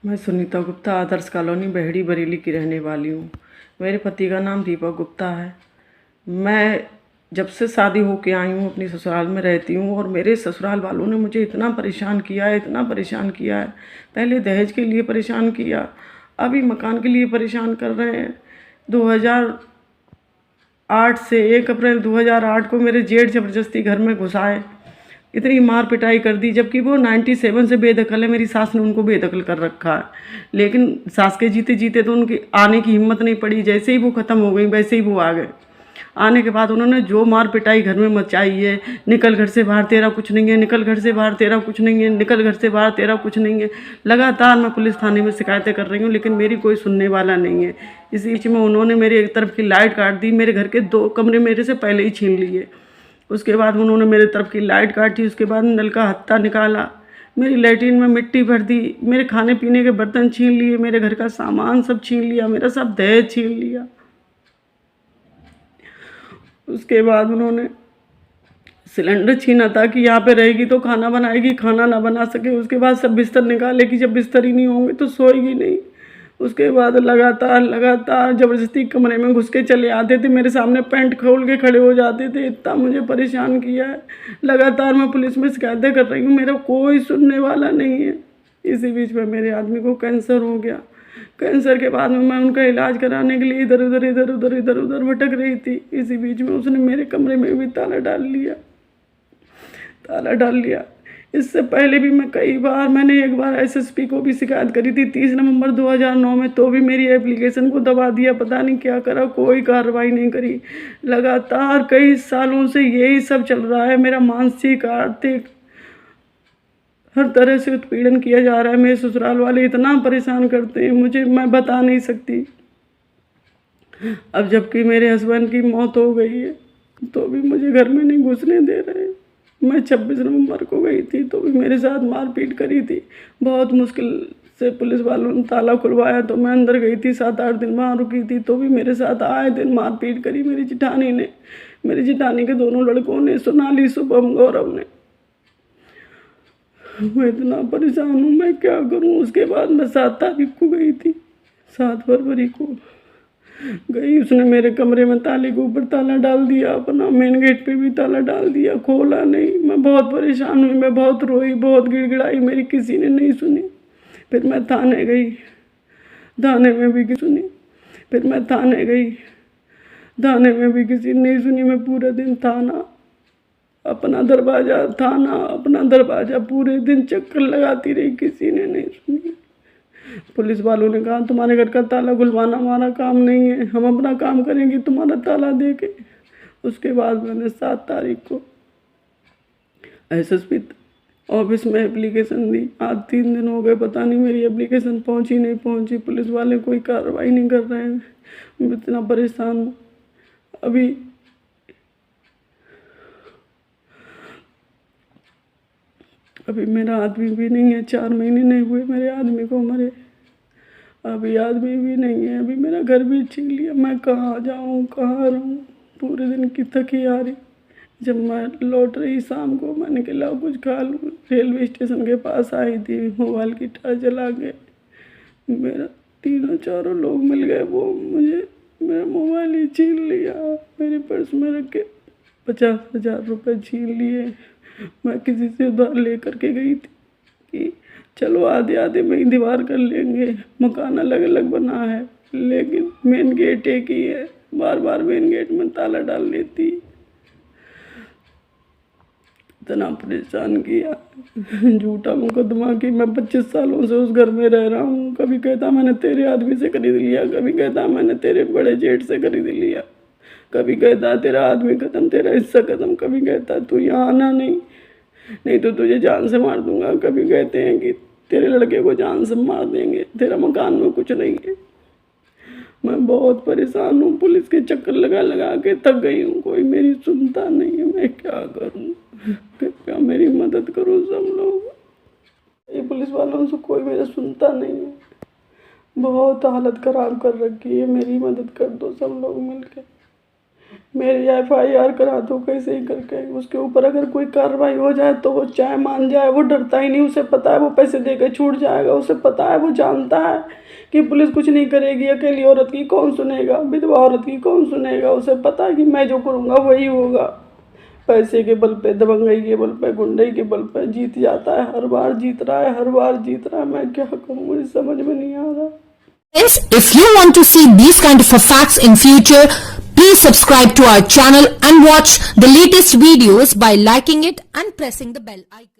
मैं सुनीता गुप्ता आदर्श कॉलोनी बहेड़ी बरेली की रहने वाली हूँ। मेरे पति का नाम दीपक गुप्ता है। मैं जब से शादी होके आई हूँ अपनी ससुराल में रहती हूँ और मेरे ससुराल वालों ने मुझे इतना परेशान किया है, इतना परेशान किया है। पहले दहेज के लिए परेशान किया, अभी मकान के लिए परेशान कर रहे हैं। 2008 से 1 अप्रैल 2008 को मेरे जेठ ज़बरदस्ती घर में घुसाए, इतनी मार पिटाई कर दी, जबकि वो 97 से बेदखल है। मेरी सास ने उनको बेदखल कर रखा है, लेकिन सास के जीते जीते तो उनकी आने की हिम्मत नहीं पड़ी। जैसे ही वो ख़त्म हो गई वैसे ही वो आ गए। आने के बाद उन्होंने जो मार पिटाई घर में मचाई है, निकल घर से बाहर तेरा कुछ नहीं है, निकल घर से बाहर तेरा कुछ नहीं है, निकल घर से बाहर तेरा कुछ नहीं है। लगातार मैं पुलिस थाने में शिकायतें कर रही हूँ, लेकिन मेरी कोई सुनने वाला नहीं है। इसी बीच में उन्होंने मेरे एक तरफ की लाइट काट दी, मेरे घर के 2 कमरे मेरे से पहले ही छीन लिए। उसके बाद उन्होंने मेरे तरफ की लाइट काटी, उसके बाद नल का हत्था निकाला, मेरी लैट्रिन में मिट्टी भर दी, मेरे खाने पीने के बर्तन छीन लिए, मेरे घर का सामान सब छीन लिया, मेरा सब दहेज छीन लिया। उसके बाद उन्होंने सिलेंडर छीना था कि यहाँ पे रहेगी तो खाना बनाएगी, खाना ना बना सके। उसके बाद सब बिस्तर निकाले कि जब बिस्तर ही नहीं होंगे तो सोएगी नहीं। उसके बाद लगातार ज़बरदस्ती कमरे में घुस के चले आते थे, मेरे सामने पैंट खोल के खड़े हो जाते थे। इतना मुझे परेशान किया है। लगातार मैं पुलिस में शिकायतें कर रही हूँ, मेरा कोई सुनने वाला नहीं है। इसी बीच में मेरे आदमी को कैंसर हो गया। कैंसर के बाद में मैं उनका इलाज कराने के लिए इधर उधर भटक रही थी। इसी बीच में उसने मेरे कमरे में भी ताला डाल लिया। इससे पहले भी मैं कई बार, मैंने एक बार एसएसपी को भी शिकायत करी थी 30 नवंबर 2009 में, तो भी मेरी एप्लीकेशन को दबा दिया। पता नहीं क्या करा, कोई कार्रवाई नहीं करी। लगातार कई सालों से यही सब चल रहा है। मेरा मानसिक, आर्थिक, हर तरह से उत्पीड़न किया जा रहा है। मेरे ससुराल वाले इतना परेशान करते हैं मुझे, मैं बता नहीं सकती। अब जबकि मेरे हस्बैंड की मौत हो गई है तो भी मुझे घर में नहीं घुसने दे रहे। मैं 26 नवंबर को गई थी तो भी मेरे साथ मारपीट करी थी। बहुत मुश्किल से पुलिस वालों ने ताला खुलवाया तो मैं अंदर गई थी। 7-8 दिन वहाँ रुकी थी तो भी मेरे साथ आए दिन मारपीट करी मेरी जेठानी ने, मेरी जेठानी के दोनों लड़कों ने, सोनाली, शुभम, गौरव ने। मैं इतना परेशान हूँ, मैं क्या करूँ। उसके बाद मैं 7 तारीख को गई थी, 7 फरवरी को गई। उसने मेरे कमरे में ताले के ऊपर ताला डाल दिया, अपना मेन गेट पे भी ताला डाल दिया, खोला नहीं। मैं बहुत परेशान हुई, मैं बहुत रोई, बहुत गिड़गिड़ाई, मेरी किसी ने नहीं सुनी। फिर मैं थाने गई, थाने में भी किसी सुनी। फिर मैं थाने गई, थाने में भी किसी ने नहीं सुनी। मैं पूरे दिन थाना, अपना दरवाज़ा पूरे दिन चक्कर लगाती रही, किसी ने नहीं सुनी। पुलिस वालों ने कहा तुम्हारे घर का ताला खुलवाना हमारा काम नहीं है, हम अपना काम करेंगे तुम्हारा ताला दे के। उसके बाद मैंने 7 तारीख को एसएसपी ऑफिस में एप्लीकेशन दी। आज 3 दिन हो गए, पता नहीं मेरी एप्लीकेशन पहुंची नहीं पहुंची। पुलिस वाले कोई कार्रवाई नहीं कर रहे हैं। मैं इतना परेशान हूँ। अभी मेरा आदमी भी नहीं है, 4 महीने नहीं हुए मेरे आदमी को मरे। अभी आदमी भी नहीं है, अभी मेरा घर भी छीन लिया। मैं कहाँ जाऊँ, कहाँ रहूँ। पूरे दिन की थकी आ रही। जब मैं लौट रही शाम को, मैंने कहा कुछ खा लूँ। रेलवे स्टेशन के पास आई थी, मोबाइल की टॉर्च जला के मेरा 3-4 लोग मिल गए। वो मुझे मेरा मोबाइल ही छीन लिया, मेरे पर्स में रख के 50,000 रुपये छीन लिए। मैं किसी से उधार लेकर के गई थी कि चलो आधे आधे में ही दीवार कर लेंगे, मकान अलग अलग बना है, लेकिन मेन गेट एक ही है। बार बार मेन गेट में ताला डाल लेती। इतना परेशान किया, झूठा मुकदमा कि मैं 25 सालों से उस घर में रह रहा हूँ। कभी कहता मैंने तेरे आदमी से खरीद लिया, कभी कहता मैंने तेरे बड़े जेठ से खरीद लिया, कभी कहता तेरा आदमी खत्म, तेरा हिस्सा खत्म, कभी कहता तू यहाँ आना नहीं तो तुझे जान से मार दूंगा। कभी कहते हैं कि तेरे लड़के को जान से मार देंगे, तेरा मकान में कुछ नहीं है। मैं बहुत परेशान हूँ, पुलिस के चक्कर लगा के थक गई हूँ। कोई मेरी सुनता नहीं है, मैं क्या करूँ। कृपया मेरी मदद करो सब लोग। ये पुलिस वालों से कोई मेरा सुनता नहीं है। बहुत हालत ख़राब कर रखी है, मेरी मदद कर दो सब लोग मिलके। मेरी FIR करा दो कैसे ही करके, उसके ऊपर अगर कोई कार्रवाई हो जाए तो वो चाहे मान जाए, वो डरता ही नहीं, उसे पता है वो पैसे देकर छूट जाएगा, उसे पता है, वो जानता है कि पुलिस कुछ नहीं करेगी, अकेली औरत की कौन सुनेगा, विधवा औरत की कौन सुनेगा, उसे पता है कि मैं जो करूँगा वही होगा। पैसे के बल पे, दबंगई के बल पे, गुंडई के बल पे जीत जाता है, हर बार जीत रहा है, हर बार जीत रहा है। मैं क्या करूँ, मुझे समझ में नहीं आ रहा। Friends, if you want to see these kind of facts in future, please subscribe to our channel and watch the latest videos by liking it and pressing the bell icon.